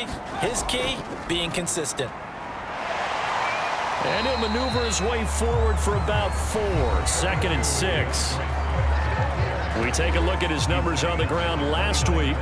story, his key, being consistent. And he'll maneuver his way forward for about 4. 2nd and 6. We take a look at his numbers on the ground last week.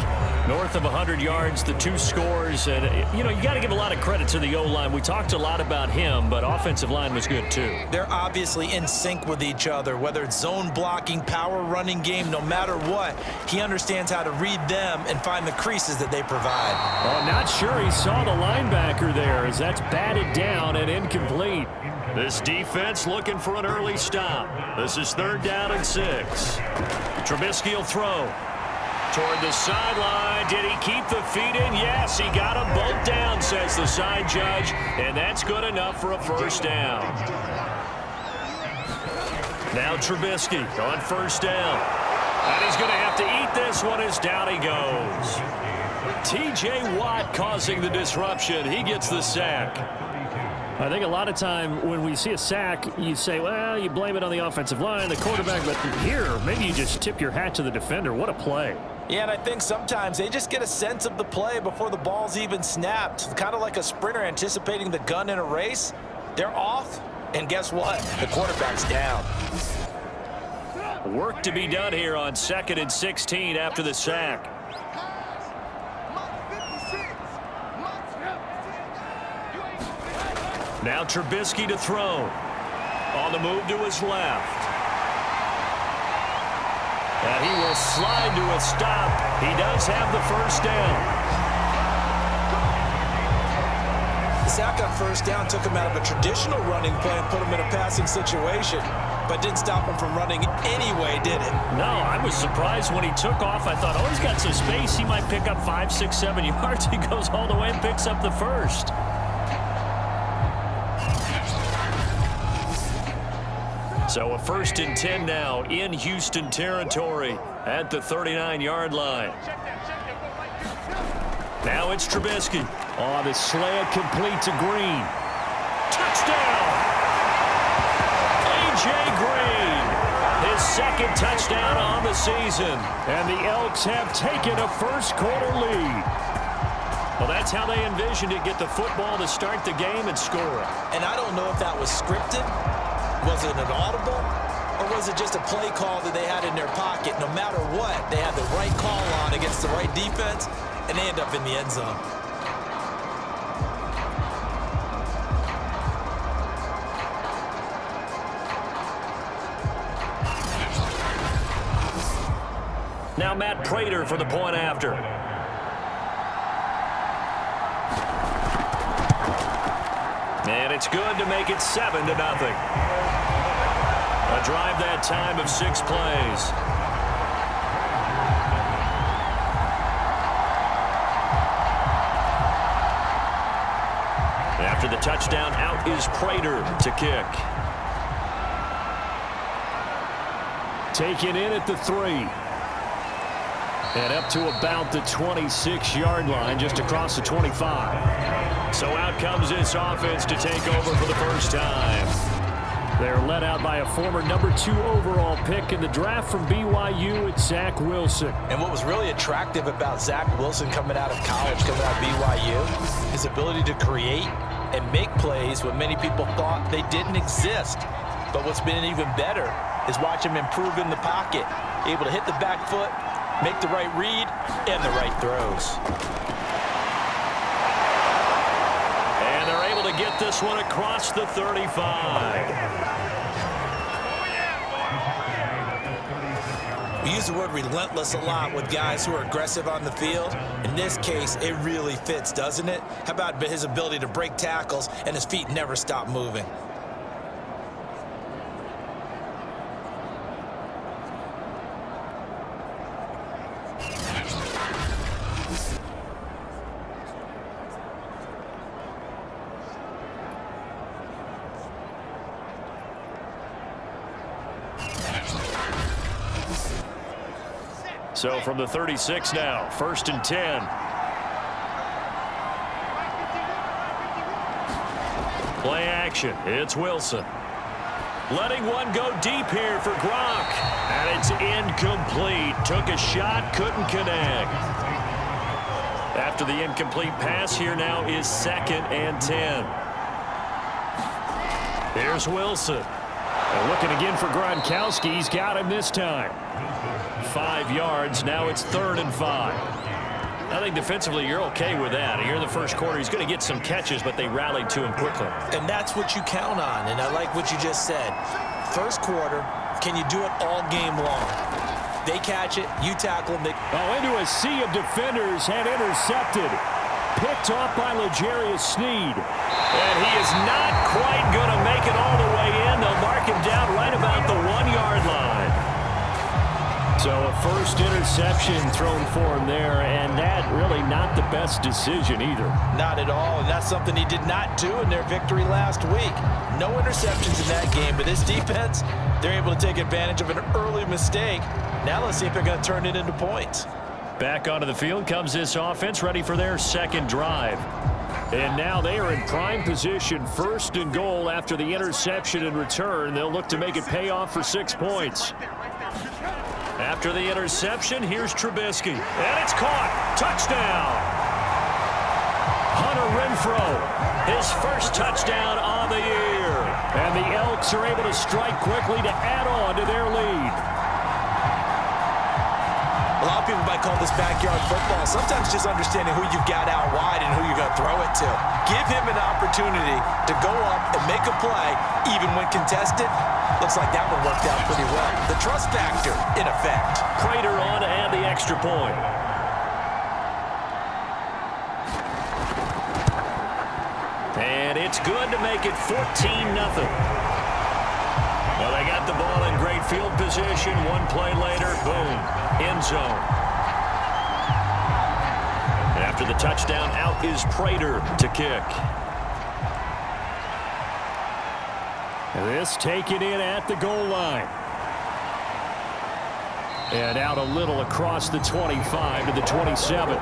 North of 100 yards, the 2 scores. And, you got to give a lot of credit to the O-line. We talked a lot about him, but offensive line was good too. They're obviously in sync with each other, whether it's zone blocking, power running game, no matter what. He understands how to read them and find the creases that they provide. Well, not sure he saw the linebacker there as that's batted down and incomplete. This defense looking for an early stop. This is 3rd down and 6. Trubisky will throw. Toward the sideline. Did he keep the feet in? Yes, he got them both down, says the side judge. And that's good enough for a 1st down. Now Trubisky on 1st down. And he's going to have to eat this one as down he goes. T.J. Watt causing the disruption. He gets the sack. I think a lot of time when we see a sack, you say, well, you blame it on the offensive line, the quarterback, but here, maybe you just tip your hat to the defender. What a play. Yeah, and I think sometimes they just get a sense of the play before the ball's even snapped. Kind of like a sprinter anticipating the gun in a race. They're off, and guess what? The quarterback's down. Work to be done here on 2nd and 16 after the sack. Now Trubisky to throw. On the move to his left. And he will slide to a stop. He does have the 1st down. The sack on 1st down took him out of a traditional running play and put him in a passing situation, but didn't stop him from running anyway, did it? No, I was surprised when he took off. I thought, oh, he's got some space. He might pick up 5, 6, 7 yards. He goes all the way and picks up the 1st. So a 1st and 10 now in Houston territory at the 39-yard line. Now it's Trubisky. Oh, the slant complete to Green. Touchdown! A.J. Green, his 2nd touchdown on the season. And the Elks have taken a 1st quarter lead. Well, that's how they envisioned it, get the football to start the game and score. And I don't know if that was scripted. Was it an audible, or was it just a play call that they had in their pocket? No matter what, they had the right call on against the right defense, and they end up in the end zone. Now Matt Prater for the point after. And it's good to make it 7-0. A drive that time of 6 plays. After the touchdown, out is Prater to kick. Taken in at the 3. And up to about the 26-yard line, just across the 25. So out comes this offense to take over for the 1st time. They're led out by a former number 2 overall pick in the draft from BYU. It's Zach Wilson. And what was really attractive about Zach Wilson coming out of college, coming out of BYU, his ability to create and make plays when many people thought they didn't exist. But what's been even better is watch him improve in the pocket, able to hit the back foot, make the right read, and the right throws. And they're able to get this one across the 35. We use the word relentless a lot with guys who are aggressive on the field. In this case, it really fits, doesn't it? How about his ability to break tackles and his feet never stop moving? So from the 36 now, 1st and 10. Play action. It's Wilson. Letting one go deep here for Gronk. And it's incomplete. Took a shot, couldn't connect. After the incomplete pass, here now is 2nd and 10. Here's Wilson. And looking again for Gronkowski. He's got him this time. 5 yards. Now it's 3rd and 5. I think defensively you're okay with that. Here in the first quarter, he's going to get some catches, but they rallied to him quickly. And that's what you count on, and I like what you just said. First quarter, can you do it all game long? They catch it, you tackle them. Into a sea of defenders and intercepted. Picked off by L'Jarius Sneed. And he is not quite going to make it all the way in. They'll mark him down right about the 1-yard line. So a first interception thrown for him there, and that really not the best decision either. Not at all, and that's something he did not do in their victory last week. No interceptions in that game, but this defense, they're able to take advantage of an early mistake. Now let's see if they're going to turn it into points. Back onto the field comes this offense, ready for their second drive. And now they are in prime position, 1st and goal after the interception and return. They'll look to make it pay off for 6 points. After the interception, here's Trubisky. And it's caught. Touchdown. Hunter Renfrow, His first touchdown on the year. and the Elks are able to strike quickly to add on to their lead. A lot of people might call this backyard football. Sometimes just understanding who you've got out wide and who you're going to throw it to. Give him an opportunity to go up and make a play, even when contested. Looks like that one worked out pretty well. The trust factor, in effect. Prater on to add the extra point. And it's good to make it 14-0. Well, they got the ball in great field position. One play later, boom, end zone. And after the touchdown, out is Prater to kick. This taken in at the goal line. And out a little across the 25 to the 27.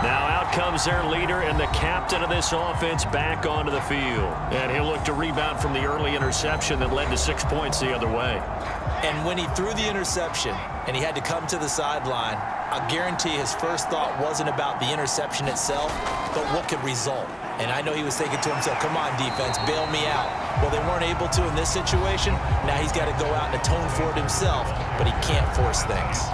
Now out comes their leader and the captain of this offense back onto the field. And he'll look to rebound from the early interception that led to 6 points the other way. And when he threw the interception and he had to come to the sideline, I guarantee his first thought wasn't about the interception itself, but what could result. And I know he was thinking to himself, come on, defense, bail me out. Well, they weren't able to in this situation. Now he's got to go out and atone for it himself, but he can't force things.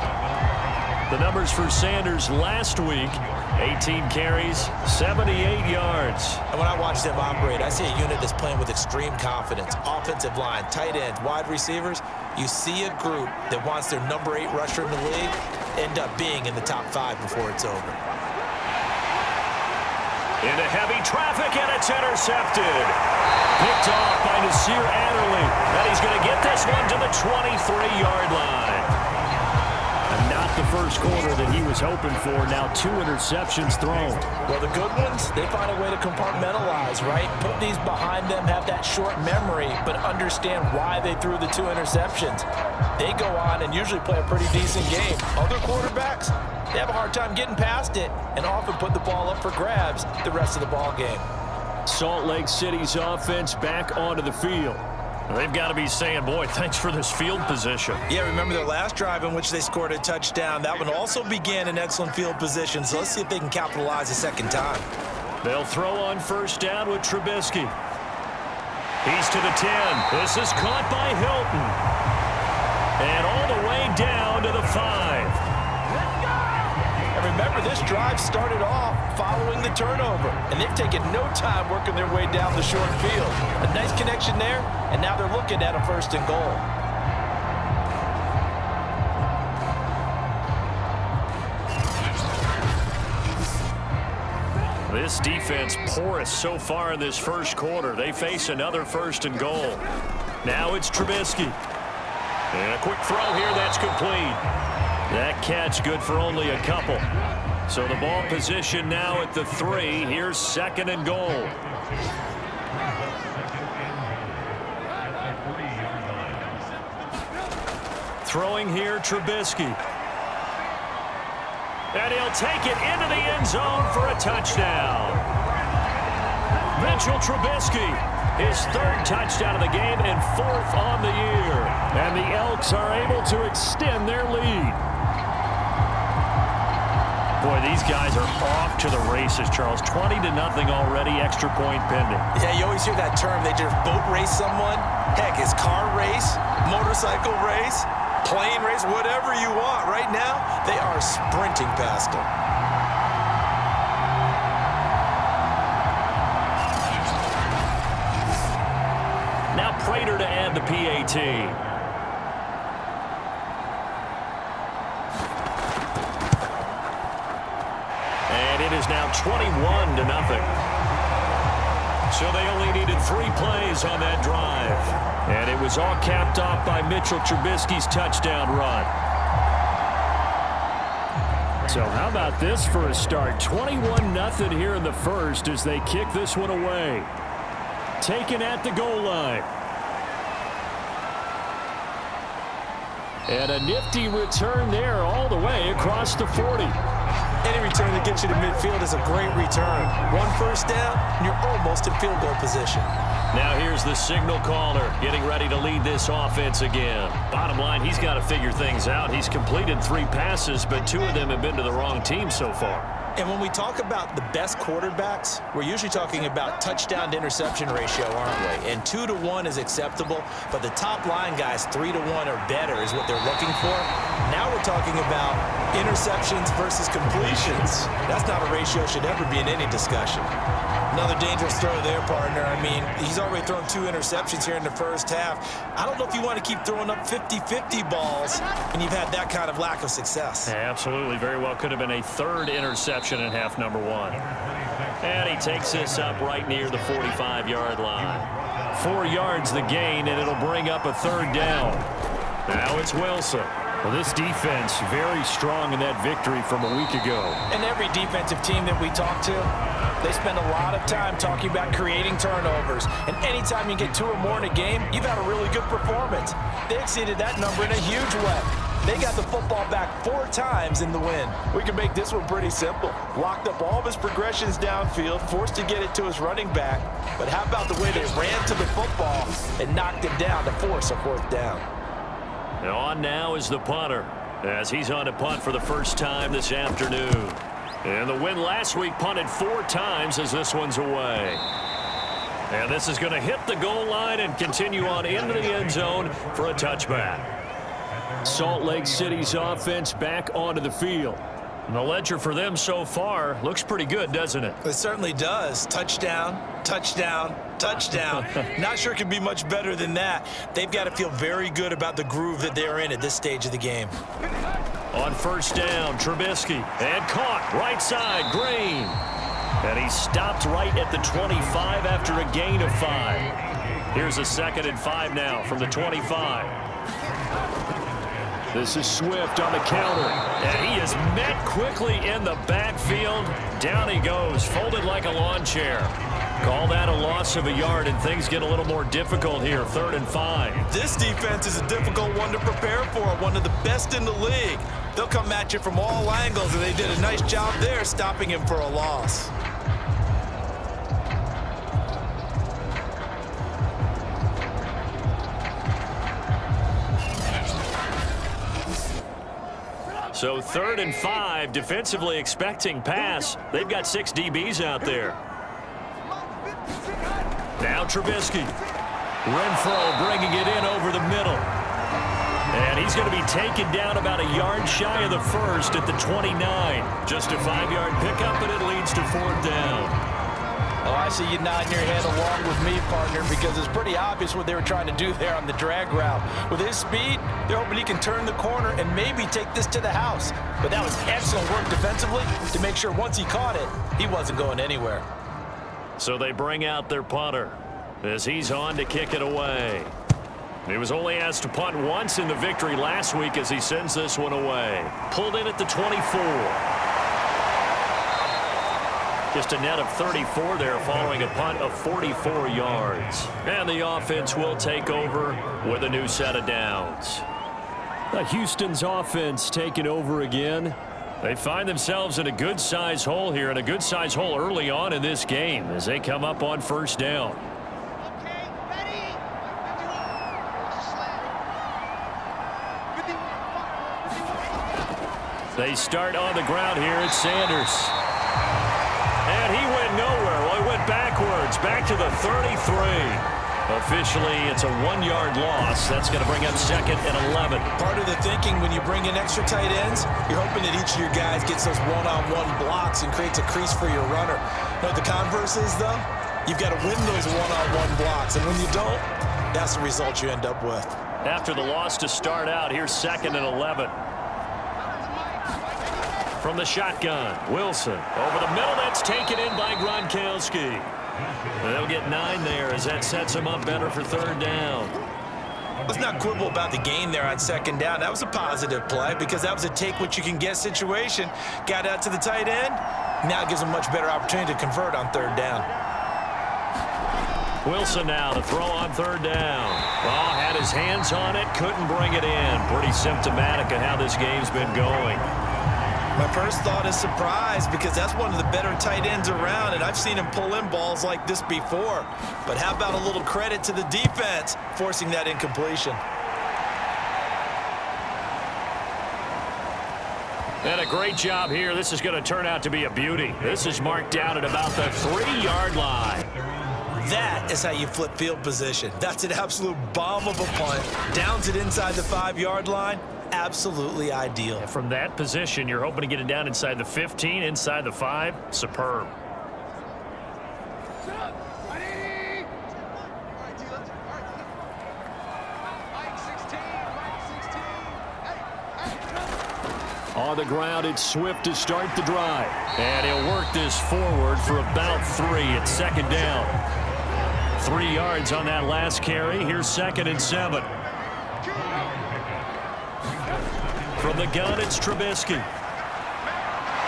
The numbers for Sanders last week, 18 carries, 78 yards. And when I watch them operate, I see a unit that's playing with extreme confidence. Offensive line, tight ends, wide receivers. You see a group that wants their number 8 rusher in the league end up being in the top 5 before it's over. Into heavy traffic, and it's intercepted. Picked off by Nasir Adderley. And he's going to get this one to the 23-yard line. And not the first quarter that he was hoping for. Now 2 interceptions thrown. Well, the good ones, they find a way to compartmentalize, right? Put these behind them, have that short memory, but understand why they threw the 2 interceptions. They go on and usually play a pretty decent game. Other quarterbacks, they have a hard time getting past it and often put the ball up for grabs the rest of the ball game. Salt Lake City's offense back onto the field. They've got to be saying, boy, thanks for this field position. Yeah, remember their last drive in which they scored a touchdown. That one also began in excellent field position, so let's see if they can capitalize a second time. They'll throw on first down with Trubisky. He's to the 10. This is caught by Hilton. And all the way down to the 5. And remember, this drive started off following the turnover, and they've taken no time working their way down the short field. A nice connection there, and now they're looking at a 1st and goal. This defense porous so far in this first quarter. They face another 1st and goal. Now it's Trubisky. And a quick throw here, that's complete. That catch good for only a couple. So the ball position now at the 3. Here's 2nd and goal. Throwing here, Trubisky. And he'll take it into the end zone for a touchdown. Mitchell Trubisky His third touchdown of the game and fourth on the year. And the Elks are able to extend their lead. Boy, these guys are off to the races, Charles. 20-0 already, extra point pending. Yeah, you always hear that term. They just boat race someone. Heck, it's car race, motorcycle race, plane race, whatever you want. Right now, they are sprinting past them. Now Prater to add the PAT. And it is now 21-0. So they only needed 3 plays on that drive. And it was all capped off by Mitchell Trubisky's touchdown run. So how about this for a start? 21-0 here in the first as they kick this one away. Taken at the goal line. And a nifty return there all the way across the 40. Any return that gets you to midfield is a great return. 1 first down, and you're almost in field goal position. Now here's the signal caller getting ready to lead this offense again. Bottom line, he's got to figure things out. He's completed 3 passes, but 2 of them have been to the wrong team so far. And when we talk about the best quarterbacks, we're usually talking about touchdown to interception ratio, aren't we? And 2 to 1 is acceptable, but the top line guys, 3 to 1 or better is what they're looking for. Now we're talking about interceptions versus completions. That's not a ratio should ever be in any discussion. Another dangerous throw there, partner. I mean, he's already thrown 2 interceptions here in the first half. I don't know if you want to keep throwing up 50-50 balls when you've had that kind of lack of success. Yeah, absolutely. Very well could have been a 3rd interception in half number 1. And he takes this up right near the 45-yard line. 4 yards the gain, and it'll bring up a 3rd down. Now it's Wilson. Well, this defense very strong in that victory from a week ago. And every defensive team that we talk to, they spend a lot of time talking about creating turnovers. And anytime you get 2 or more in a game, you've had a really good performance. They exceeded that number in a huge way. They got the football back 4 times in the win. We can make this one pretty simple. Locked up all of his progressions downfield, forced to get it to his running back. But how about the way they ran to the football and knocked him down to force a 4th down? And on now is the punter, as he's on to punt for the first time this afternoon. And the win last week punted 4 times as this one's away. And this is going to hit the goal line and continue on into the end zone for a touchback. Salt Lake City's offense back onto the field. And the ledger for them so far looks pretty good, doesn't it? It certainly does. Touchdown, touchdown, touchdown. Not sure it can be much better than that. They've got to feel very good about the groove that they're in at this stage of the game. On first down, Trubisky. And caught right side, Green. And he stopped right at the 25 after a gain of 5. Here's a 2nd and 5 now from the 25. This is Swift on the counter. And he is met quickly in the backfield. Down he goes, folded like a lawn chair. Call that a loss of a yard, and things get a little more difficult here. 3rd and 5. This defense is a difficult one to prepare for, one of the best in the league. They'll come at you from all angles, and they did a nice job there stopping him for a loss. So 3rd and 5, defensively expecting pass. They've got 6 DBs out there. Now Trubisky. Renfro bringing it in over the middle. And he's going to be taken down about a yard shy of the first at the 29. Just a 5-yard pickup, and it leads to 4th down. Oh, I see you nodding your head along with me, partner, because it's pretty obvious what they were trying to do there on the drag route. With his speed, they're hoping he can turn the corner and maybe take this to the house. But that was excellent work defensively to make sure once he caught it, he wasn't going anywhere. So they bring out their punter as he's on to kick it away. He was only asked to punt once in the victory last week as he sends this one away. Pulled in at the 24. Just a net of 34 there following a punt of 44 yards. And the offense will take over with a new set of downs. Houston's offense taking over again. They find themselves in a good-sized hole here, and a good-sized hole early on in this game as they come up on first down. They start on the ground here. It's Sanders. And he went nowhere. Well, he went backwards, back to the 33. Officially, it's a 1-yard loss. That's going to bring up 2nd and 11. Part of the thinking when you bring in extra tight ends, you're hoping that each of your guys gets those one-on-one blocks and creates a crease for your runner. You know what the converse is, though? You've got to win those one-on-one blocks, and when you don't, that's the result you end up with. After the loss to start out, here's 2nd and 11. From the shotgun, Wilson over the middle. That's taken in by Gronkowski. They'll get 9 there as that sets them up better for 3rd down. Let's not quibble about the gain there on 2nd down. That was a positive play because that was a take-what-you-can-get situation. Got out to the tight end. Now it gives them a much better opportunity to convert on 3rd down. Wilson now to throw on 3rd down. Well, had his hands on it, couldn't bring it in. Pretty symptomatic of how this game's been going. My first thought is surprise because that's one of the better tight ends around, and I've seen him pull in balls like this before. But how about a little credit to the defense forcing that incompletion? And a great job here. This is going to turn out to be a beauty. This is marked down at about the 3-yard line. That is how you flip field position. That's an absolute bomb of a punt. Downs it inside the 5-yard line. Absolutely ideal. And from that position, you're hoping to get it down inside the 15, inside the 5. Superb. On the ground, it's Swift to start the drive. And he'll work this forward for about 3 at 2nd down. 3 yards on that last carry. Here's 2nd and 7. From the gun, it's Trubisky.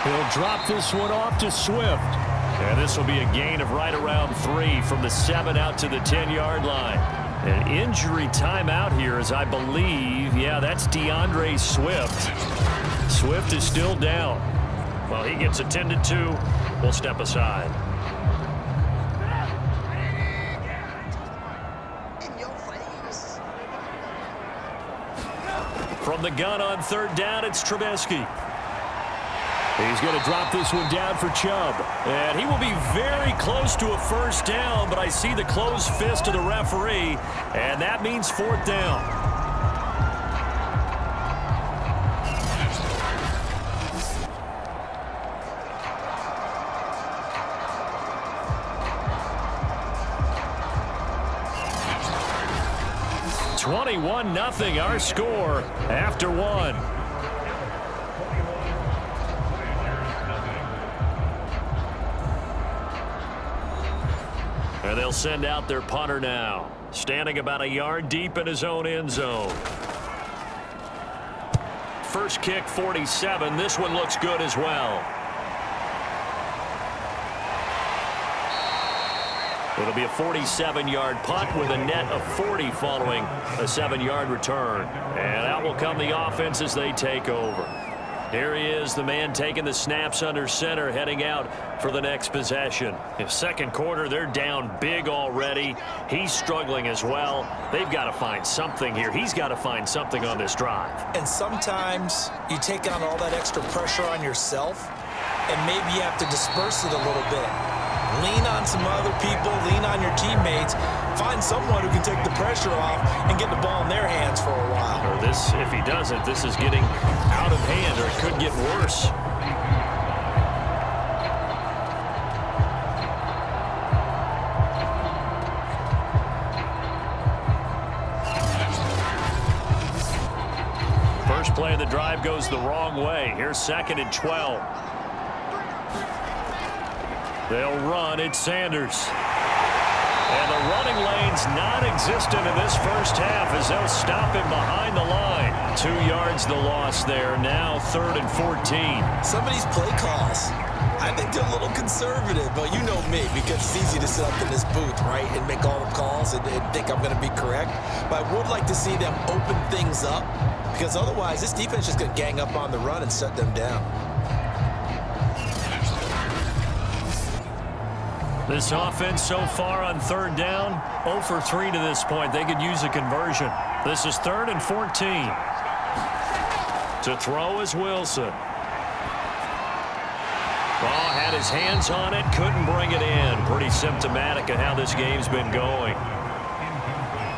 He'll drop this one off to Swift. And this will be a gain of right around 3 from the 7 out to the 10-yard line. An injury timeout here as I believe, yeah, that's DeAndre Swift. Swift is still down. Well, he gets attended to. We'll step aside. From the gun on 3rd down, it's Trubisky. He's going to drop this one down for Chubb. And he will be very close to a 1st down, but I see the closed fist of the referee, and that means 4th down. Nothing our score after 1. And they'll send out their punter now, standing about a yard deep in his own end zone. First kick 47. This one looks good as well. It'll be a 47-yard punt with a net of 40 following a 7-yard return. And out will come the offense as they take over. Here he is, the man taking the snaps under center, heading out for the next possession. In 2nd quarter, they're down big already. He's struggling as well. They've got to find something here. He's got to find something on this drive. And sometimes you take on all that extra pressure on yourself, and maybe you have to disperse it a little bit. Lean on some other people, lean on your teammates, find someone who can take the pressure off and get the ball in their hands for a while. Or this, if he doesn't, this is getting out of hand, or it could get worse. First play of the drive goes the wrong way. Here's 2nd and 12. They'll run. It's Sanders. And the running lane's non-existent in this first half as they'll stop him behind the line. 2 yards the loss there. Now 3rd and 14. Some of these play calls, I think they're a little conservative, but you know me, because it's easy to sit up in this booth, right, and make all the calls and think I'm going to be correct. But I would like to see them open things up, because otherwise this defense is going to gang up on the run and shut them down. This offense so far on 3rd down, 0 for 3 to this point. They could use a conversion. This is 3rd and 14. To throw is Wilson. Oh, had his hands on it, couldn't bring it in. Pretty symptomatic of how this game's been going.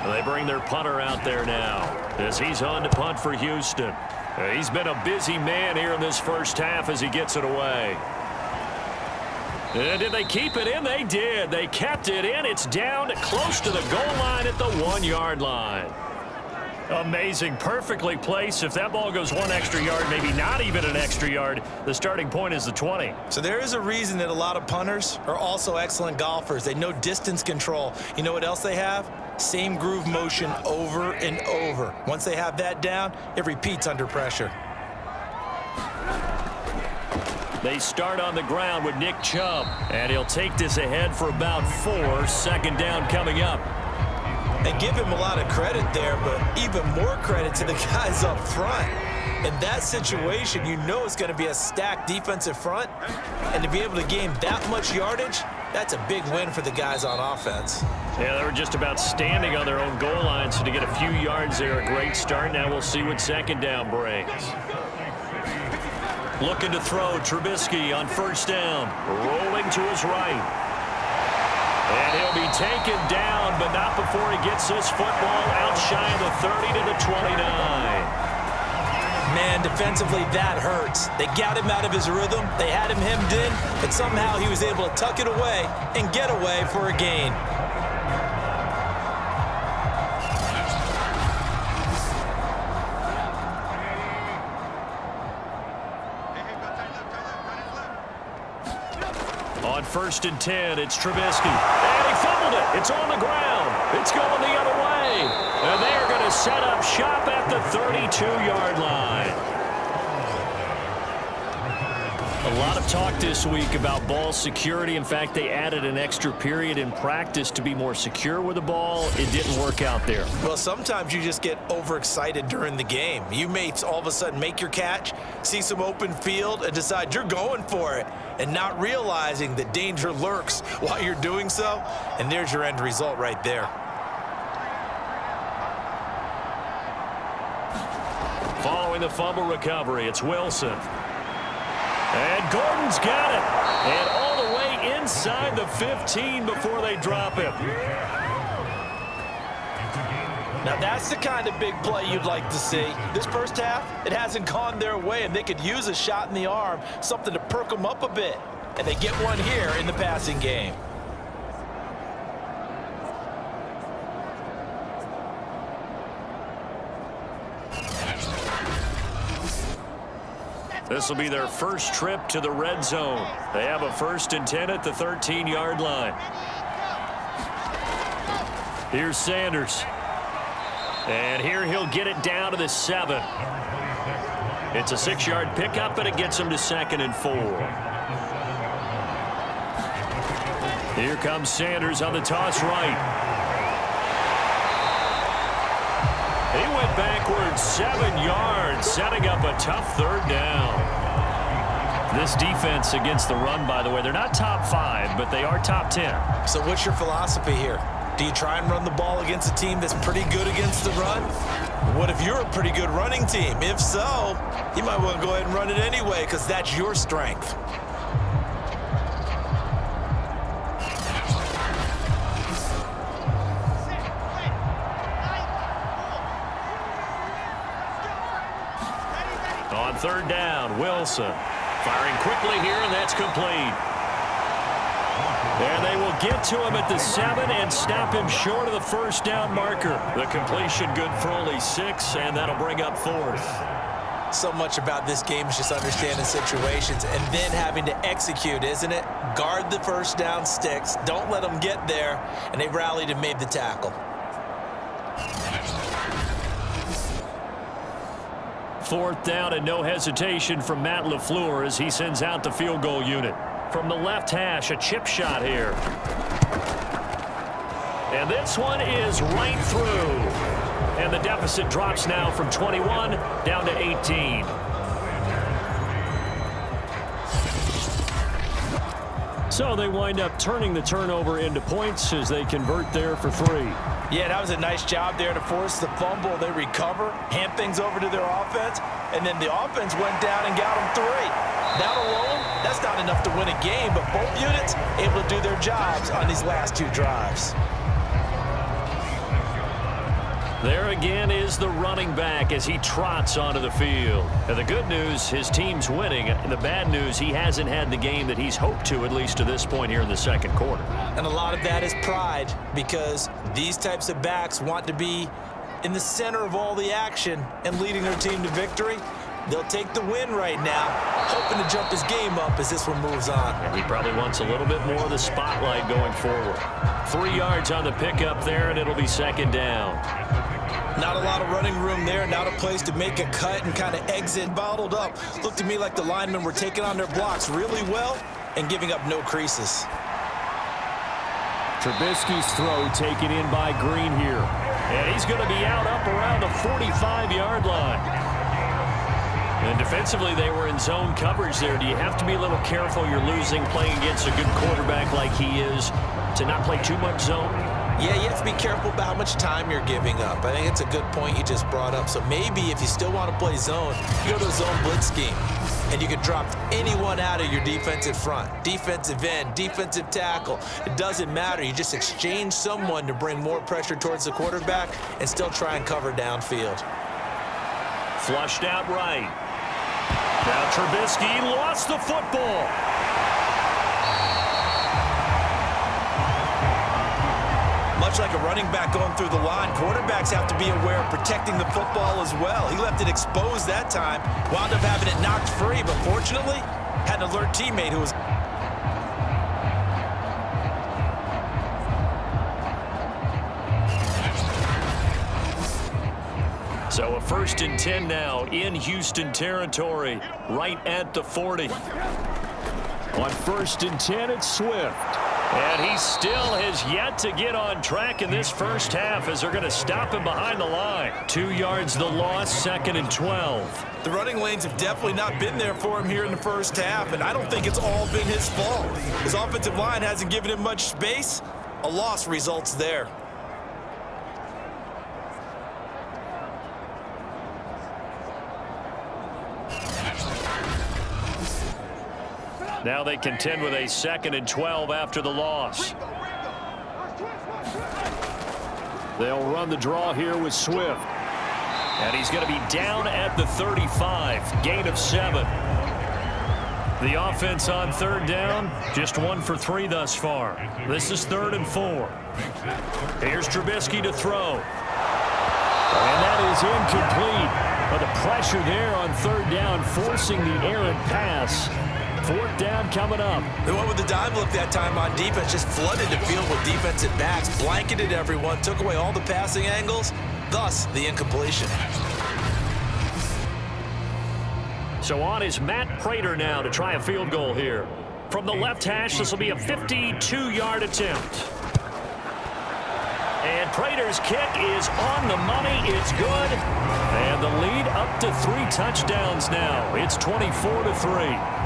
They bring their punter out there now as he's on to punt for Houston. He's been a busy man here in this first half as he gets it away. And did they keep it in? They did. They kept it in. It's down close to the goal line at the 1-yard line. Amazing. Perfectly placed. If that ball goes 1 extra yard, maybe not even an extra yard, the starting point is the 20. So there is a reason that a lot of punters are also excellent golfers. They know distance control. You know what else they have? Same groove motion over and over. Once they have that down, it repeats under pressure. They start on the ground with Nick Chubb, and he'll take this ahead for about 4. Second down coming up. And give him a lot of credit there, but even more credit to the guys up front. In that situation, you know it's going to be a stacked defensive front, and to be able to gain that much yardage, that's a big win for the guys on offense. Yeah, they were just about standing on their own goal line, so to get a few yards there, a great start. Now we'll see what second down brings. Looking to throw, Trubisky on first down, rolling to his right. And he'll be taken down, but not before he gets this football out shy of the 30 to the 29. Man, defensively, that hurts. They got him out of his rhythm. They had him hemmed in, but somehow he was able to tuck it away and get away for a gain. On 1st and 10, it's Trubisky. And he fumbled it. It's on the ground. It's going the other way. And they are going to set up shop at the 32-yard line. A lot of talk this week about ball security. In fact, they added an extra period in practice to be more secure with the ball. It didn't work out there. Well, sometimes you just get overexcited during the game. You may all of a sudden make your catch, see some open field, and decide you're going for it, and not realizing that danger lurks while you're doing so. And there's your end result right there. Following the fumble recovery, it's Wilson. And Gordon's got it. And all the way inside the 15 before they drop him. Now that's the kind of big play you'd like to see. This first half, it hasn't gone their way, and they could use a shot in the arm, something to perk them up a bit. And they get one here in the passing game. This will be their first trip to the red zone. They have a 1st and 10 at the 13-yard line. Here's Sanders. And here he'll get it down to the 7. It's a 6-yard pickup, and it gets him to 2nd and 4. Here comes Sanders on the toss right. He went backwards 7 yards, setting up a tough 3rd down. This defense against the run, by the way, they're not top 5, but they are top 10. So what's your philosophy here? Do you try and run the ball against a team that's pretty good against the run? What if you're a pretty good running team? If so, you might want to go ahead and run it anyway because that's your strength. On 3rd down, Wilson firing quickly here, and that's complete. And they will get to him at the 7 and stop him short of the 1st down marker. The completion good for only 6, and that'll bring up 4th. So much about this game is just understanding situations and then having to execute, isn't it? Guard the 1st down sticks. Don't let them get there, and they rallied and made the tackle. 4th down and no hesitation from Matt LaFleur as he sends out the field goal unit. From the left hash, a chip shot here. And this one is right through. And the deficit drops now from 21 down to 18. So they wind up turning the turnover into points as they convert there for 3. Yeah, that was a nice job there to force the fumble. They recover, hand things over to their offense, and then the offense went down and got them 3. That alone, that's not not enough to win a game, but both units able to do their jobs on these last 2 drives. There again is the running back as he trots onto the field. And the good news, his team's winning. And the bad news, he hasn't had the game that he's hoped to, at least to this point here in the second quarter. And a lot of that is pride, because these types of backs want to be in the center of all the action and leading their team to victory. They'll take the win right now, hoping to jump his game up as this one moves on. And he probably wants a little bit more of the spotlight going forward. 3 yards on the pickup there, and it'll be second down. Not a lot of running room there, not a place to make a cut and kind of exit bottled up. Looked to me like the linemen were taking on their blocks really well and giving up no creases. Trubisky's throw taken in by Green here. And he's going to be out up around the 45-yard line. And defensively, they were in zone coverage there. Do you have to be a little careful? You're losing playing against a good quarterback like he is to not play too much zone? Yeah, you have to be careful about how much time you're giving up. I think it's a good point you just brought up. So maybe if you still want to play zone, you go to a zone blitz scheme. And you can drop anyone out of your defensive front. Defensive end, defensive tackle. It doesn't matter. You just exchange someone to bring more pressure towards the quarterback and still try and cover downfield. Flushed out right. Now Trubisky lost the football. Much like a running back going through the line, quarterbacks have to be aware of protecting the football as well. He left it exposed that time, wound up having it knocked free, but fortunately, had an alert teammate who was... So a 1st and 10 now in Houston territory, right at the 40. On 1st and 10, it's Swift. And he still has yet to get on track in this first half as they're going to stop him behind the line. 2 yards the loss, 2nd and 12. The running lanes have definitely not been there for him here in the first half, and I don't think it's all been his fault. His offensive line hasn't given him much space. A loss results there. Now they contend with a 2nd and 12 after the loss. They'll run the draw here with Swift. And he's going to be down at the 35, gain of 7. The offense on 3rd down, just 1 for 3 thus far. This is 3rd and 4. Here's Trubisky to throw. And that is incomplete. But the pressure there on 3rd down, forcing the errant pass. 4th down coming up. They went with the dive look that time on defense, just flooded the field with defensive backs, blanketed everyone, took away all the passing angles, thus the incompletion. So on is Matt Prater now to try a field goal here. From the left hash, this will be a 52-yard attempt. And Prater's kick is on the money. It's good. And the lead up to 3 touchdowns now. It's 24-3.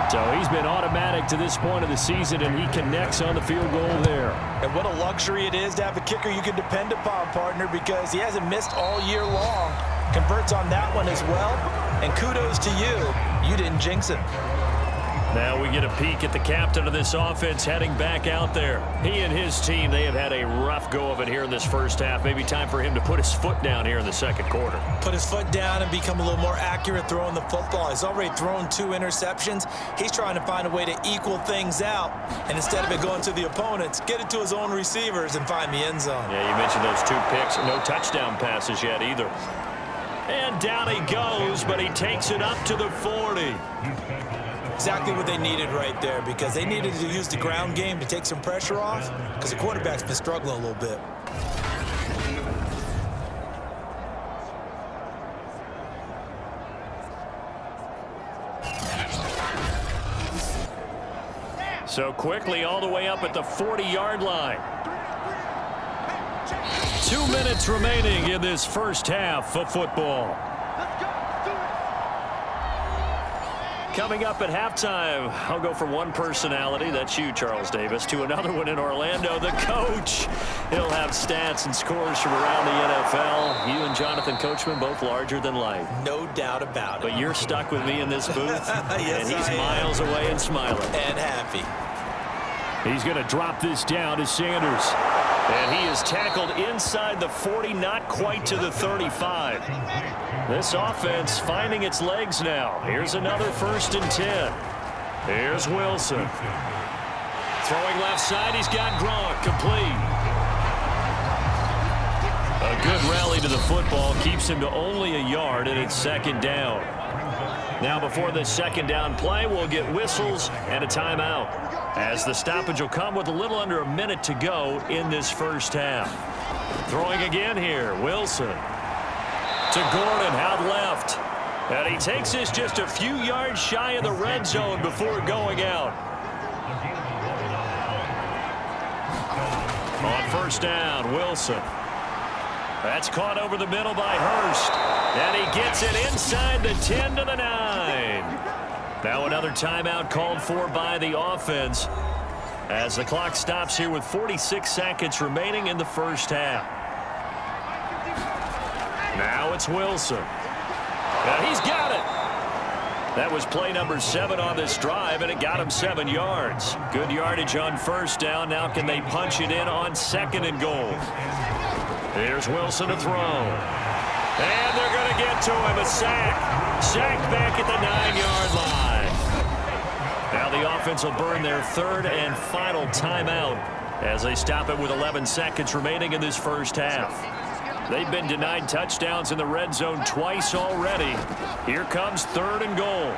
So he's been automatic to this point of the season, and he connects on the field goal there. And what a luxury it is to have a kicker you can depend upon, partner, because he hasn't missed all year long. Converts on that one as well. And kudos to you. You didn't jinx him. Now we get a peek at the captain of this offense heading back out there. He and his team, they have had a rough go of it here in this first half. Maybe time for him to put his foot down here in the second quarter. Put his foot down and become a little more accurate throwing the football. He's already thrown 2 interceptions. He's trying to find a way to equal things out. And instead of it going to the opponents, get it to his own receivers and find the end zone. Yeah, you mentioned those 2 picks. No touchdown passes yet either. And down he goes, but he takes it up to the 40. Exactly what they needed right there, because they needed to use the ground game to take some pressure off, because the quarterback's been struggling a little bit. So quickly all the way up at the 40-yard line. 2 minutes remaining in this first half of football. Coming up at halftime, I'll go from one personality, that's you, Charles Davis, to another one in Orlando, the coach. He'll have stats and scores from around the NFL. You and Jonathan Coachman both larger than life. No doubt about it. But you're stuck with me in this booth, yes, and he's miles away and smiling. And happy. He's going to drop this down to Sanders. And he is tackled inside the 40, not quite to the 35. This offense finding its legs now. Here's another 1st and 10. Here's Wilson. Throwing left side, he's got Gronk, complete. A good rally to the football keeps him to only a yard, and it's 2nd down. Now before this 2nd down play, we'll get whistles and a timeout, as the stoppage will come with a little under a minute to go in this 1st half. Throwing again here, Wilson. To Gordon, out left. And he takes this just a few yards shy of the red zone before going out. On 1st down, Wilson. That's caught over the middle by Hurst. And he gets it inside the 10 to the 9. Now another timeout called for by the offense, as the clock stops here with 46 seconds remaining in the 1st half. Now it's Wilson. And he's got it. That was play number 7 on this drive, and it got him 7 yards. Good yardage on 1st down. Now can they punch it in on 2nd and goal? Here's Wilson to throw. And they're going to get to him. A sack. Sack back at the 9-yard line. Now the offense will burn their 3rd and final timeout as they stop it with 11 seconds remaining in this 1st half. They've been denied touchdowns in the red zone twice already. Here comes 3rd and goal.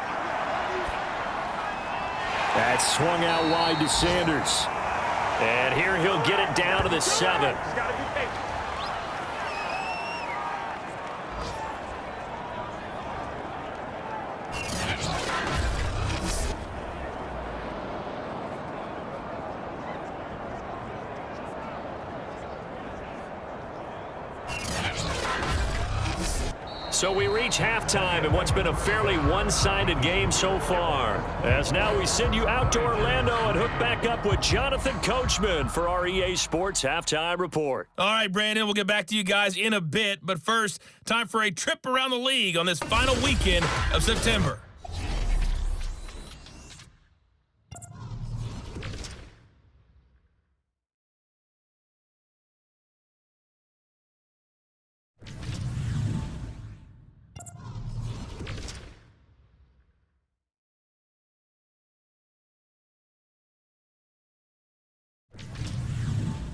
That's swung out wide to Sanders. And here he'll get it down to the 7. So we reach halftime in what's been a fairly one-sided game so far. As now we send you out to Orlando and hook back up with Jonathan Coachman for our EA Sports Halftime Report. All right, Brandon, we'll get back to you guys in a bit. But first, time for a trip around the league on this final weekend of September.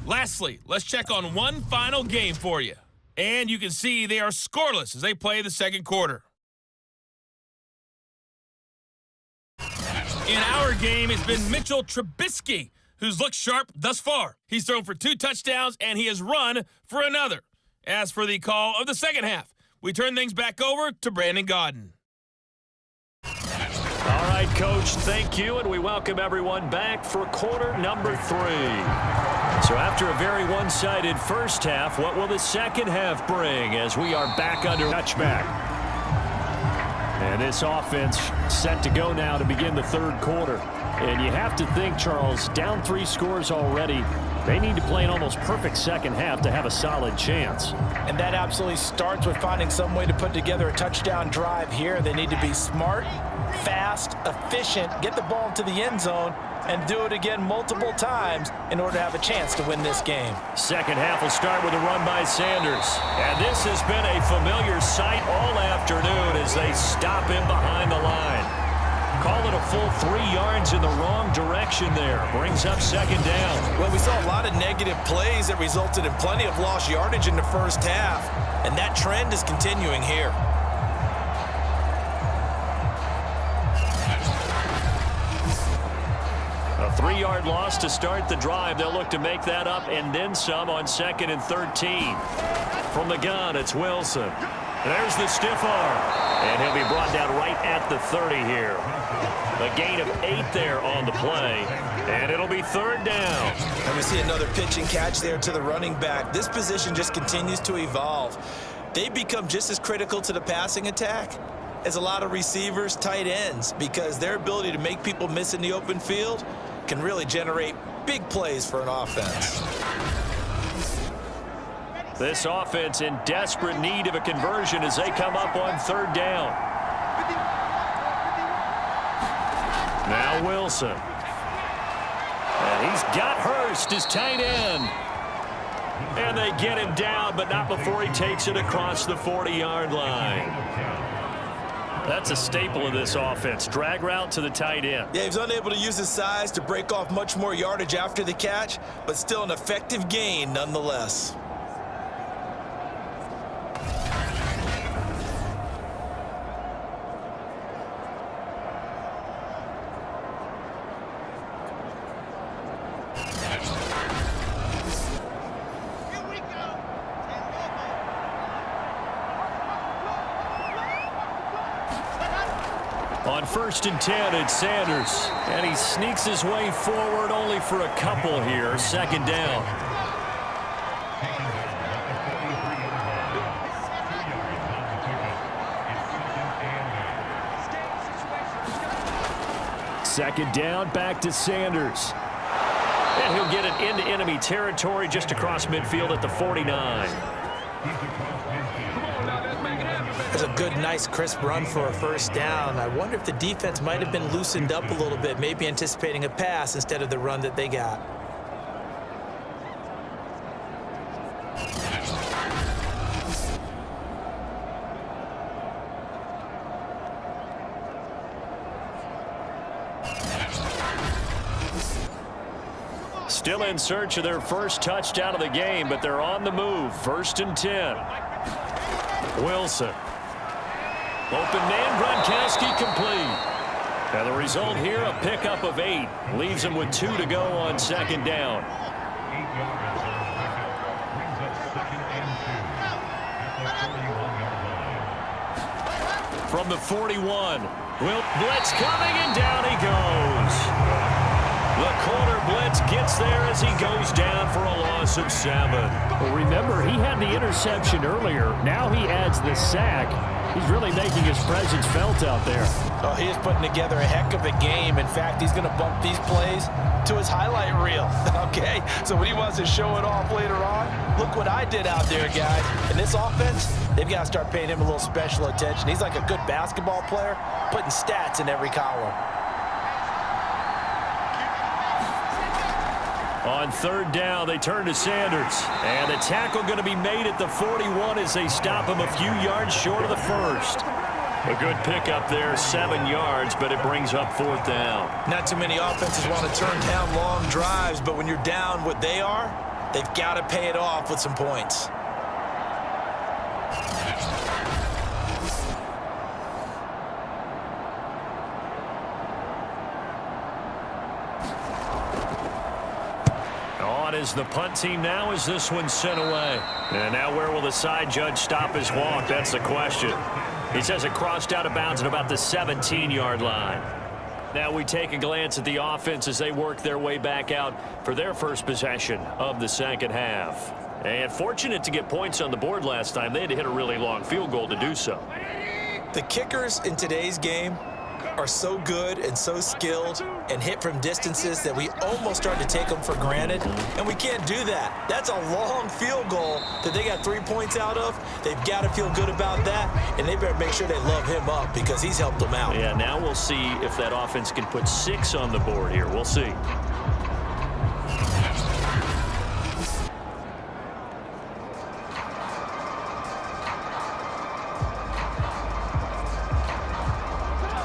Lastly, let's check on one final game for you. And you can see they are scoreless as they play the 2nd quarter. In our game, it's been Mitchell Trubisky, who's looked sharp thus far. He's thrown for 2 touchdowns, and he has run for another. As for the call of the 2nd half, we turn things back over to Brandon Gaudin. All right, Coach, thank you, and we welcome everyone back for quarter number 3. So after a very one-sided 1st half, what will the 2nd half bring as we are back under touchback? And this offense set to go now to begin the 3rd quarter. And you have to think, Charles, down 3 scores already, they need to play an almost perfect 2nd half to have a solid chance. And that absolutely starts with finding some way to put together a touchdown drive here. They need to be smart, fast, efficient, get the ball into the end zone, and do it again multiple times in order to have a chance to win this game. 2nd half will start with a run by Sanders. And this has been a familiar sight all afternoon as they stop him behind the line. Call it a full 3 yards in the wrong direction there. Brings up 2nd down. Well, we saw a lot of negative plays that resulted in plenty of lost yardage in the 1st half, and that trend is continuing here. A 3-yard loss to start the drive. They'll look to make that up and then some on 2nd and 13. From the gun, it's Wilson. There's the stiff arm. And he'll be brought down right at the 30 here. A gain of 8 there on the play. And it'll be 3rd down. And we see another pitch and catch there to the running back. This position just continues to evolve. They become just as critical to the passing attack as a lot of receivers, tight ends, because their ability to make people miss in the open field can really generate big plays for an offense. This offense in desperate need of a conversion as they come up on third down. Now Wilson. And he's got Hurst, his tight end. And they get him down, but not before he takes it across the 40-yard line. That's a staple of this offense. Drag route to the tight end. Yeah, he was unable to use his size to break off much more yardage after the catch, but still an effective gain nonetheless. On 1st and 10, it's Sanders. And he sneaks his way forward only for a couple here. Second down. Second down, back to Sanders. And he'll get it into enemy territory just across midfield at the 49. That's a good, nice, crisp run for a first down. I wonder if the defense might have been loosened up a little bit, maybe anticipating a pass instead of the run that they got. Still in search of their first touchdown of the game, but they're on the move. 1st and 10. Wilson. Open man, Gronkowski complete. And the result here, a pickup of 8. Leaves him with 2 to go on second down. From the 41. Blitz coming, and down he goes. The corner blitz gets there as he goes down for a loss of 7. Well, remember, he had the interception earlier. Now he adds the sack. He's really making his presence felt out there. Oh, he is putting together a heck of a game. In fact, he's going to bump these plays to his highlight reel, okay? So when he wants to show it off later on, look what I did out there, guys. In this offense, they've got to start paying him a little special attention. He's like a good basketball player, putting stats in every column. On third down, they turn to Sanders. And the tackle going to be made at the 41 as they stop him a few yards short of the first. A good pickup there, 7 yards, but it brings up 4th down. Not too many offenses want to turn down long drives, but when you're down what they are, they've got to pay it off with some points. Is the punt team now as this one's sent away. And now where will the side judge stop his walk? That's the question. He says it crossed out of bounds at about the 17-yard line. Now we take a glance at the offense as they work their way back out for their first possession of the second half. And fortunate to get points on the board last time. They had to hit a really long field goal to do so. The kickers in today's game are so good and so skilled and hit from distances that we almost start to take them for granted, and we can't do that. That's a long field goal that they got 3 points out of. They've got to feel good about that, and they better make sure they love him up because he's helped them out. Yeah, now we'll see if that offense can put 6 on the board here. We'll see.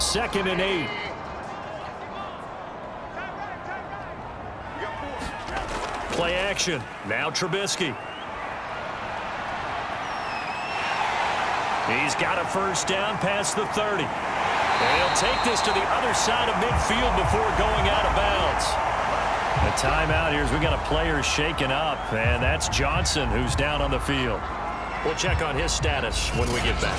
Second and 8. Play action. Now Trubisky. He's got a first down past the 30. And he'll take this to the other side of midfield before going out of bounds. The timeout here is we got a player shaken up, and that's Johnson who's down on the field. We'll check on his status when we get back.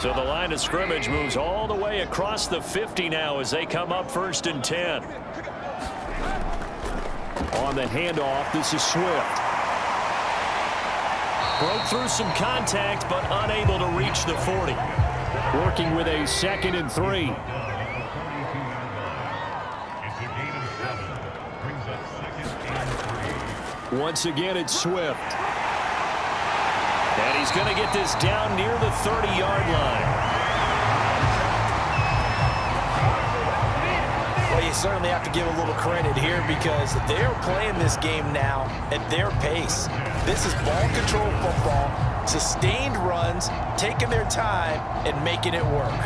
So the line of scrimmage moves all the way across the 50 now as they come up 1st and 10. on the handoff. This is Swift. Broke through some contact, but unable to reach the 40. Working with a 2nd and 3. Once again, it's Swift. And he's going to get this down near the 30-yard line. Well, you certainly have to give a little credit here because they are playing this game now at their pace. This is ball control football, sustained runs, taking their time, and making it work.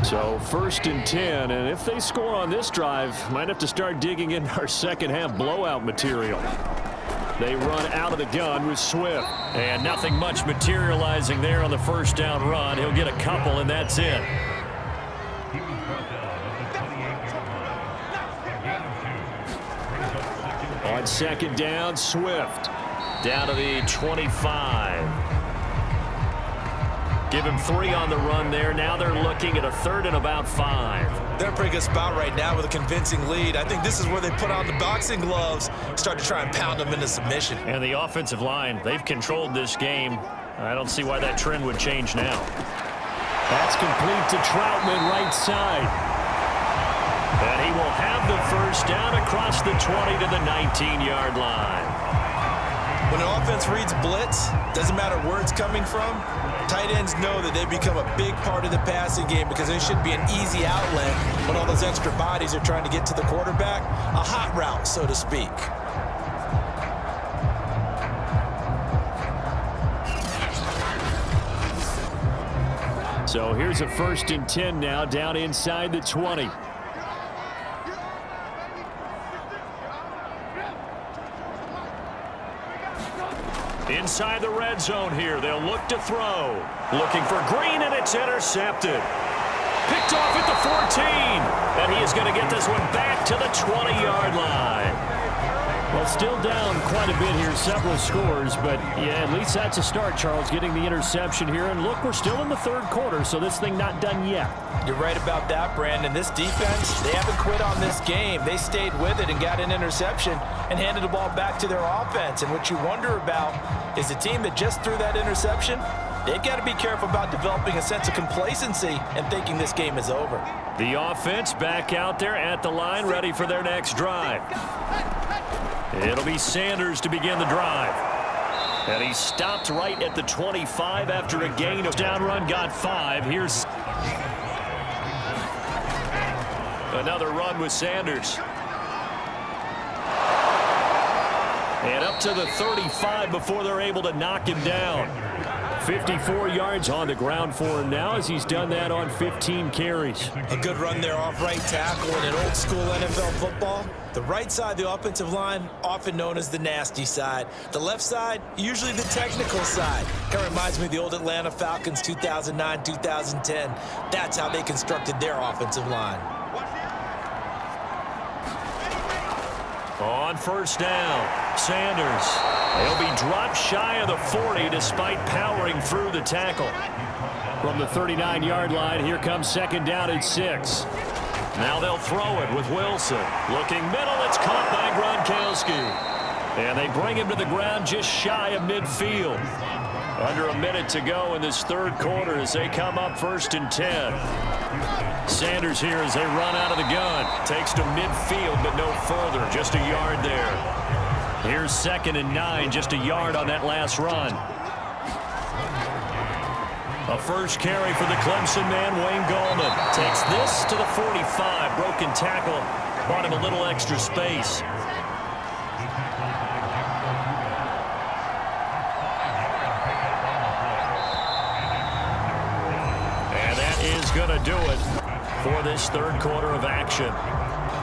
So 1st and 10, and if they score on this drive, might have to start digging in our second-half blowout material. They run out of the gun with Swift. And nothing much materializing there on the first down run. He'll get a couple, and that's it. On 2nd down, Swift. Down to the 25. Give him 3 on the run there. Now they're looking at a 3rd and about 5. They're in a pretty good spot right now with a convincing lead. I think this is where they put on the boxing gloves, start to try and pound them into submission. And the offensive line, they've controlled this game. I don't see why that trend would change now. That's complete to Troutman, right side. And he will have the first down across the 20 to the 19-yard line. When an offense reads blitz, doesn't matter where it's coming from, tight ends know that they become a big part of the passing game because they should be an easy outlet when all those extra bodies are trying to get to the quarterback. A hot route, so to speak. So here's a 1st and 10 now, down inside the 20. Inside the red zone here. They'll look to throw. Looking for Green, and it's intercepted. Picked off at the 14. And he is going to get this one back to the 20-yard line. Well, still down quite a bit here, several scores, but yeah, at least that's a start, Charles, getting the interception here. And look, we're still in the 3rd quarter, so this thing not done yet. You're right about that, Brandon. This defense, they haven't quit on this game. They stayed with it and got an interception and handed the ball back to their offense. And what you wonder about is the team that just threw that interception, they've got to be careful about developing a sense of complacency and thinking this game is over. The offense back out there at the line, ready for their next drive. It'll be Sanders to begin the drive. And he stopped right at the 25 after a gain of down run, got 5. Here's another run with Sanders. And up to the 35 before they're able to knock him down. 54 yards on the ground for him now as he's done that on 15 carries. A good run there off right tackle in an old school NFL football. The right side of the offensive line, often known as the nasty side. The left side, usually the technical side. Kind of reminds me of the old Atlanta Falcons 2009, 2010. That's how they constructed their offensive line. On 1st down, Sanders. He'll be dropped shy of the 40 despite powering through the tackle. From the 39-yard line, here comes 2nd down and 6. Now they'll throw it with Wilson. Looking middle, it's caught by Gronkowski. And they bring him to the ground just shy of midfield. Under a minute to go in this 3rd quarter as they come up 1st and 10. Sanders here as they run out of the gun. Takes to midfield, but no further. Just a yard there. Here's 2nd and 9, just a yard on that last run. A first carry for the Clemson man, Wayne Gallman. Takes this to the 45. Broken tackle. Bought him a little extra space. And that is going to do it for this 3rd quarter of action.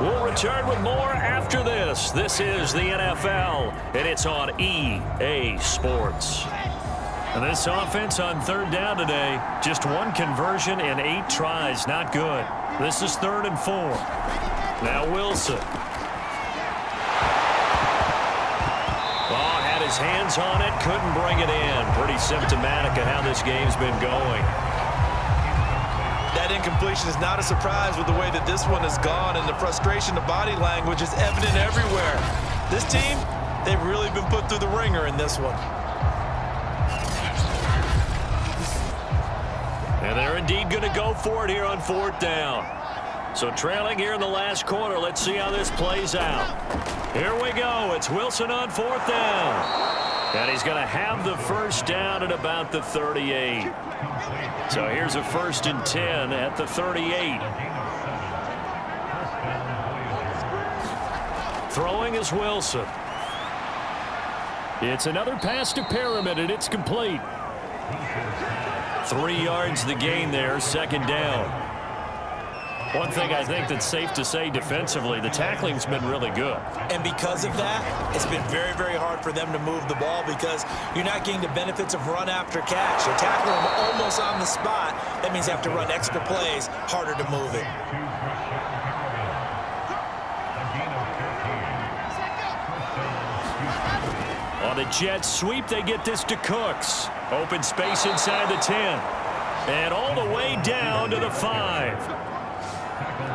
We'll return with more after this. This is the NFL, and it's on EA Sports. And this offense on 3rd down today, just 1 conversion and 8 tries. Not good. This is 3rd and 4. Now Wilson. Oh, had his hands on it, couldn't bring it in. Pretty symptomatic of how this game's been going. That incompletion is not a surprise with the way that this one has gone, and the frustration, the body language is evident everywhere. This team, they've really been put through the ringer in this one. And they're indeed going to go for it here on 4th down. So trailing here in the last quarter. Let's see how this plays out. Here we go. It's Wilson on 4th down. And he's going to have the first down at about the 38. So here's a 1st and 10 at the 38. Throwing is Wilson. It's another pass to Perriman, and it's complete. 3 yards the gain there, 2nd down. One thing I think that's safe to say defensively, the tackling's been really good. And because of that, it's been very, very hard for them to move the ball because you're not getting the benefits of run after catch. You're tackling them almost on the spot. That means you have to run extra plays, harder to move it. On the jet sweep, they get this to Cooks. Open space inside the 10. And all the way down to the 5.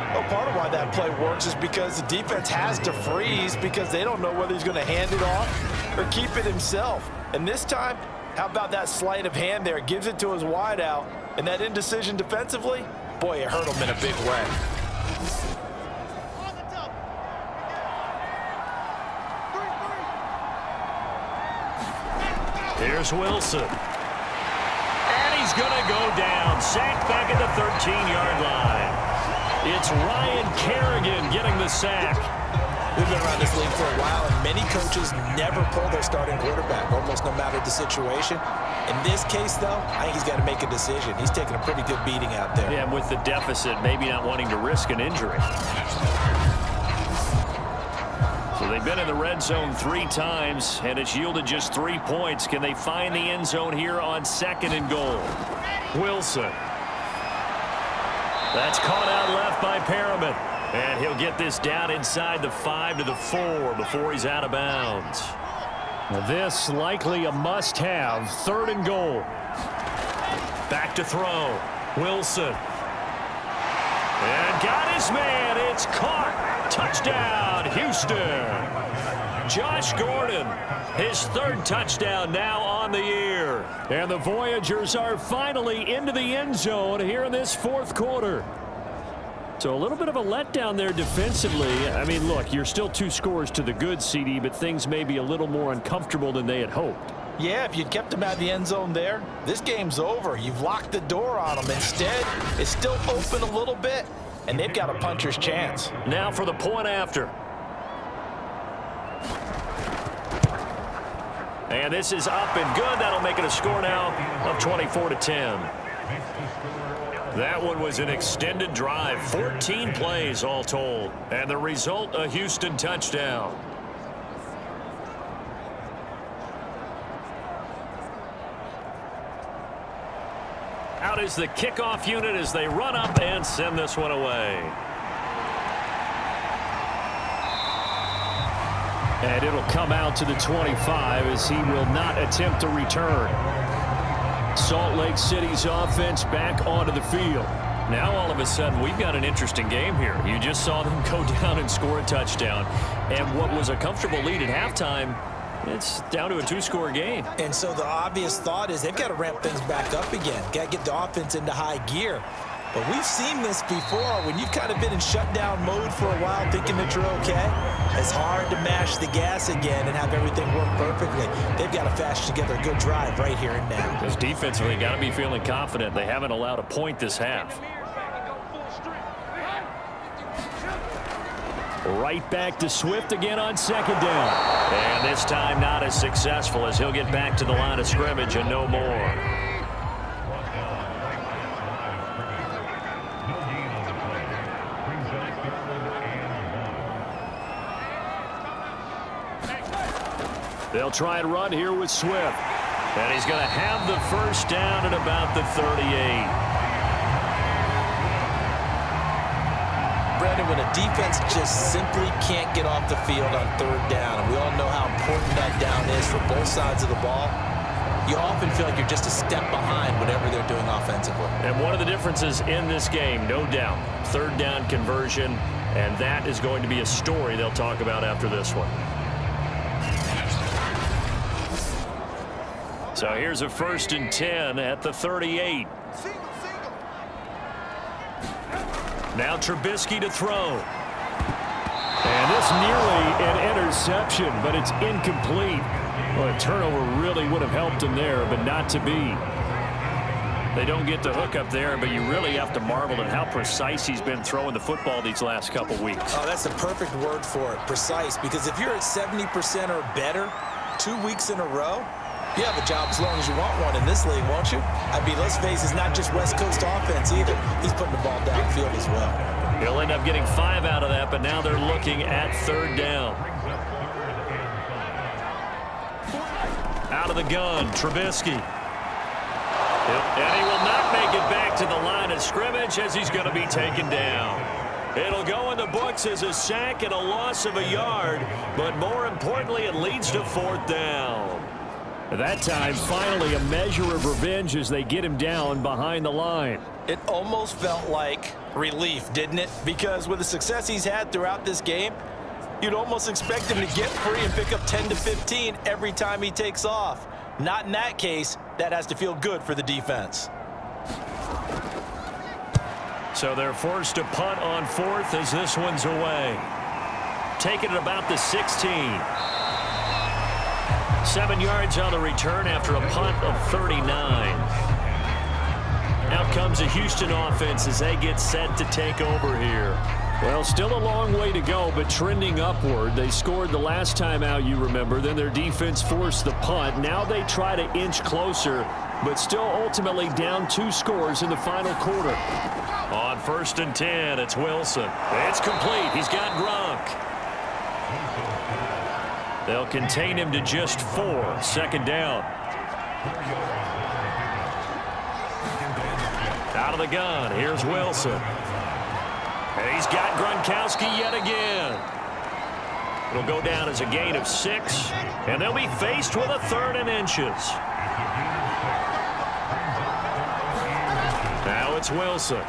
Well, part of why that play works is because the defense has to freeze because they don't know whether he's going to hand it off or keep it himself. And this time, how about that sleight of hand there? Gives it to his wideout. And that indecision defensively, boy, it hurt him in a big way. Here's Wilson. And he's going to go down. Sacked back at the 13-yard line. It's Ryan Kerrigan getting the sack. We've been around this league for a while, and many coaches never pull their starting quarterback, almost no matter the situation. In this case, though, I think he's got to make a decision. He's taking a pretty good beating out there. Yeah, and with the deficit, maybe not wanting to risk an injury. So they've been in the red zone 3 times, and it's yielded just 3 points. Can they find the end zone here on 2nd and goal? Wilson. That's caught out left by Perriman. And he'll get this down inside the 5 to the 4 before he's out of bounds. This likely a must-have. 3rd and goal. Back to throw. Wilson. And got his man. It's caught. Touchdown, Houston. Josh Gordon, his 3rd touchdown now on the year. And the Voyagers are finally into the end zone here in this 4th quarter. So a little bit of a letdown there defensively. I mean, look, you're still 2 scores to the good, CD, but things may be a little more uncomfortable than they had hoped. Yeah, if you'd kept them out of the end zone there, this game's over. You've locked the door on them. Instead, it's still open a little bit, and they've got a puncher's chance. Now for the point after. And this is up and good. That'll make it a score now of 24-10. That one was an extended drive, 14 plays all told. And the result, a Houston touchdown. Out is the kickoff unit as they run up and send this one away. And it'll come out to the 25 as he will not attempt to return. Salt Lake City's offense back onto the field. Now all of a sudden we've got an interesting game here. You just saw them go down and score a touchdown. And what was a comfortable lead at halftime, it's down to a 2-score game. And so the obvious thought is they've got to ramp things back up again. Got to get the offense into high gear. But we've seen this before. When you've kind of been in shutdown mode for a while thinking that you're okay, it's hard to mash the gas again and have everything work perfectly. They've got to fashion together a good drive right here and now. Because defensively, got to be feeling confident. They haven't allowed a point this half. Right back to Swift again on 2nd down. And this time not as successful as he'll get back to the line of scrimmage and no more. They'll try and run here with Swift. And he's going to have the first down at about the 38. Brandon, when a defense just simply can't get off the field on 3rd down, and we all know how important that down is for both sides of the ball, you often feel like you're just a step behind whatever they're doing offensively. And one of the differences in this game, no doubt, third down conversion, and that is going to be a story they'll talk about after this one. So here's a 1st and 10 at the 38. Now Trubisky to throw. And this nearly an interception, but it's incomplete. Well, a turnover really would have helped him there, but not to be. They don't get the hook up there, but you really have to marvel at how precise he's been throwing the football these last couple weeks. Oh, that's the perfect word for it, precise, because if you're at 70% or better 2 weeks in a row, you have a job as long as you want one in this league, won't you? I mean, let's face it, it's not just West Coast offense either. He's putting the ball downfield as well. He'll end up getting 5 out of that, but now they're looking at 3rd down. Out of the gun, Trubisky. And he will not make it back to the line of scrimmage as he's going to be taken down. It'll go in the books as a sack and a loss of a yard, but more importantly, it leads to 4th down. At that time, finally a measure of revenge as they get him down behind the line. It almost felt like relief, didn't it? Because with the success he's had throughout this game, you'd almost expect him to get free and pick up 10 to 15 every time he takes off. Not in that case. That has to feel good for the defense. So they're forced to punt on 4th as this one's away. Taking it about the 16. 7 yards on the return after a punt of 39. Out comes the Houston offense as they get set to take over here. Well, still a long way to go, but trending upward. They scored the last time out, you remember. Then their defense forced the punt. Now they try to inch closer, but still ultimately down 2 scores in the final quarter. On 1st and 10, it's Wilson. It's complete. He's got Gronk. They'll contain him to just 4. 2nd down. Out of the gun, here's Wilson. And he's got Gronkowski yet again. It'll go down as a gain of 6, and they'll be faced with a 3rd and inches. Now it's Wilson.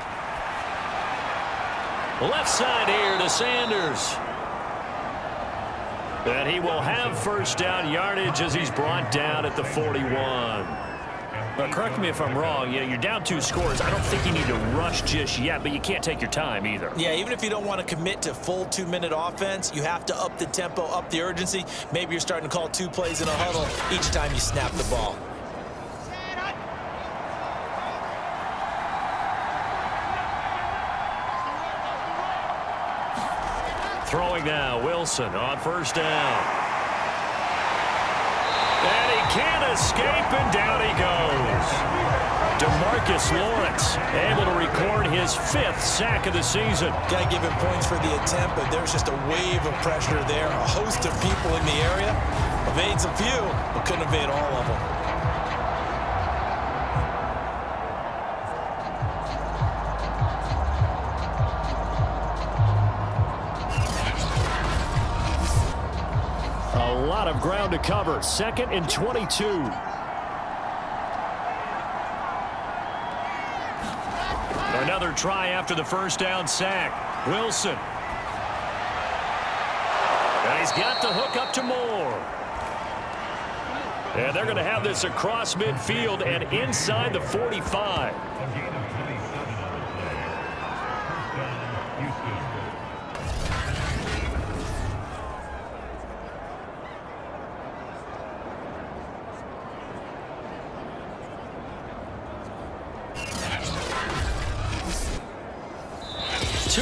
Left side here to Sanders. And he will have 1st down yardage as he's brought down at the 41. But correct me if I'm wrong, you're down 2 scores. I don't think you need to rush just yet, but you can't take your time either. Yeah, even if you don't want to commit to full 2-minute offense, you have to up the tempo, up the urgency. Maybe you're starting to call 2 plays in a huddle each time you snap the ball. Throwing now, Wilson on 1st down. And he can't escape, and down he goes. DeMarcus Lawrence able to record his 5th sack of the season. Got to give him points for the attempt, but there's just a wave of pressure there. A host of people in the area. Evades a few, but couldn't evade all of them. A lot of ground to cover. 2nd and 22. Another try after the 1st down sack. Wilson. And he's got the hook up to Moore. And they're going to have this across midfield and inside the 45.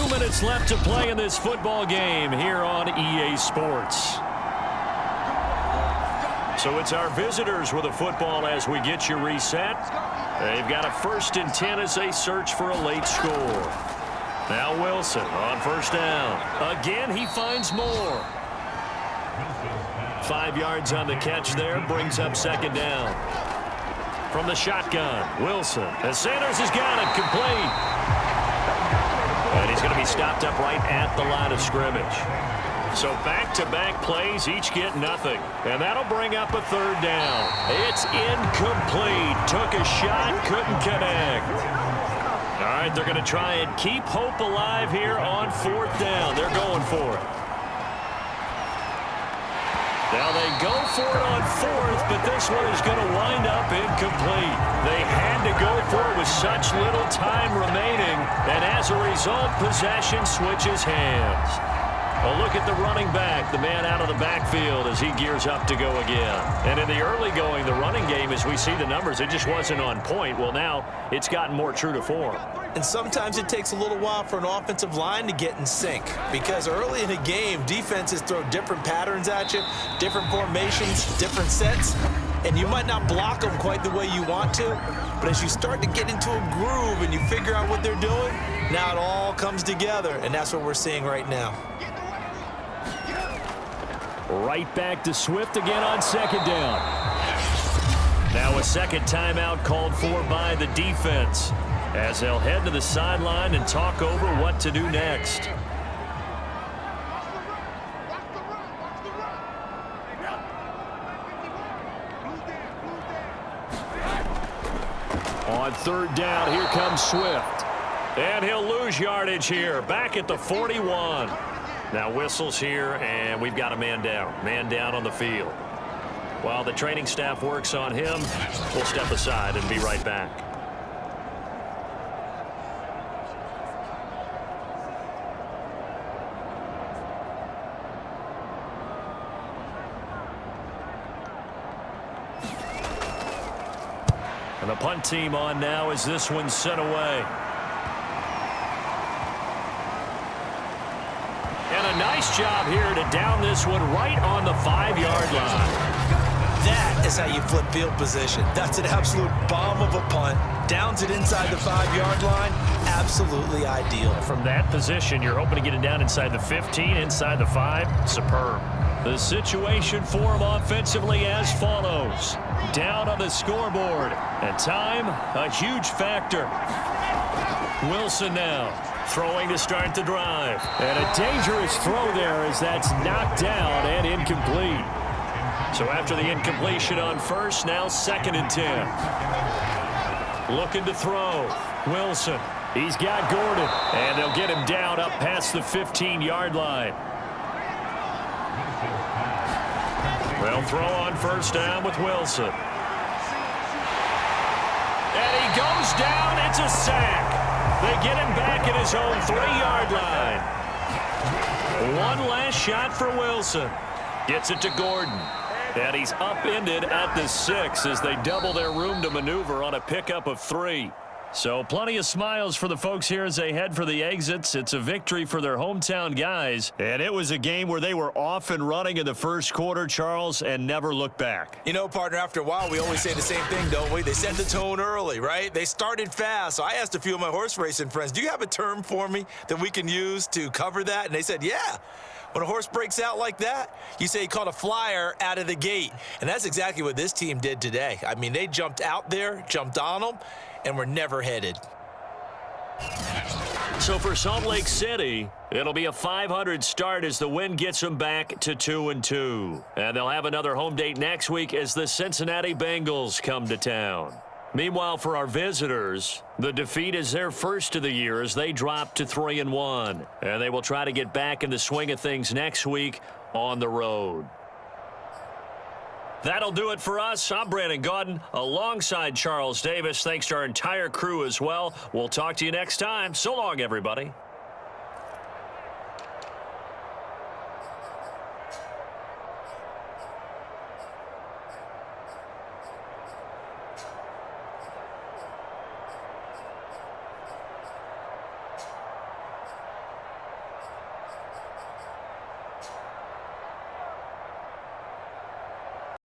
Minutes left to play in this football game here on EA Sports. So it's our visitors with a football as we get you reset. They've got a 1st and 10 as they search for a late score. Now Wilson on 1st down. Again, he finds more. 5 yards on the catch there, brings up 2nd down. From the shotgun, Wilson. And Sanders has got it, complete. And he's going to be stopped up right at the line of scrimmage. So back-to-back plays, each get nothing. And that'll bring up a third down. It's incomplete. Took a shot, couldn't connect. All right, they're going to try and keep hope alive here on fourth down. They're going for it. Now they go for it on fourth, but this one is going to wind up incomplete. They had to go for it with such little time remaining, and as a result, possession switches hands. A look at the running back, the man out of the backfield as he gears up to go again. And in the early going, the running game, as we see the numbers, it just wasn't on point. Well, now it's gotten more true to form. And sometimes it takes a little while for an offensive line to get in sync, because early in a game, defenses throw different patterns at you, different formations, different sets, and you might not block them quite the way you want to, but as you start to get into a groove and you figure out what they're doing, now it all comes together, and that's what we're seeing right now. Right back to Swift again on second down. Now a second timeout called for by the defense, as they'll head to the sideline and talk over what to do next. On third down, here comes Swift. And he'll lose yardage here, back at the 41. Now whistles here, and we've got a man down. Man down on the field. While the training staff works on him, we'll step aside and be right back. And the punt team on now as this one's sent away. And a nice job here to down this one right on the 5-yard line. That is how you flip field position. That's an absolute bomb of a punt. Downs it inside the 5-yard line. Absolutely ideal. From that position, you're hoping to get it down inside the 15, inside the 5. Superb. The situation for him offensively as follows. Down on the scoreboard. And time, a huge factor. Wilson now. Throwing to start the drive. And a dangerous throw there as that's knocked down and incomplete. So after the incompletion on first, now second and 10. Looking to throw. Wilson. He's got Gordon. And they'll get him down up past the 15-yard line. They'll throw on first down with Wilson. And he goes down. It's a sack. They get him back at his own 3-yard line. One last shot for Wilson. Gets it to Gordon. And he's upended at the 6 as they double their room to maneuver on a pickup of 3. So plenty of smiles for the folks here as they head for the exits. It's a victory for their hometown guys. And it was a game where they were off and running in the first quarter, Charles, and never looked back. You know, partner, after a while, we always say the same thing, don't we? They set the tone early, right? They started fast. So I asked a few of my horse racing friends, do you have a term for me that we can use to cover that? And they said, yeah. When a horse breaks out like that, you say he caught a flyer out of the gate. And that's exactly what this team did today. I mean, they jumped out there, jumped on them, and were never headed. So for Salt Lake City, it'll be a .500 start as the win gets them back to 2-2. And they'll have another home date next week as the Cincinnati Bengals come to town. Meanwhile, for our visitors, the defeat is their first of the year as they drop to 3-1. And they will try to get back in the swing of things next week on the road. That'll do it for us. I'm Brandon Gaudin alongside Charles Davis. Thanks to our entire crew as well. We'll talk to you next time. So long, everybody.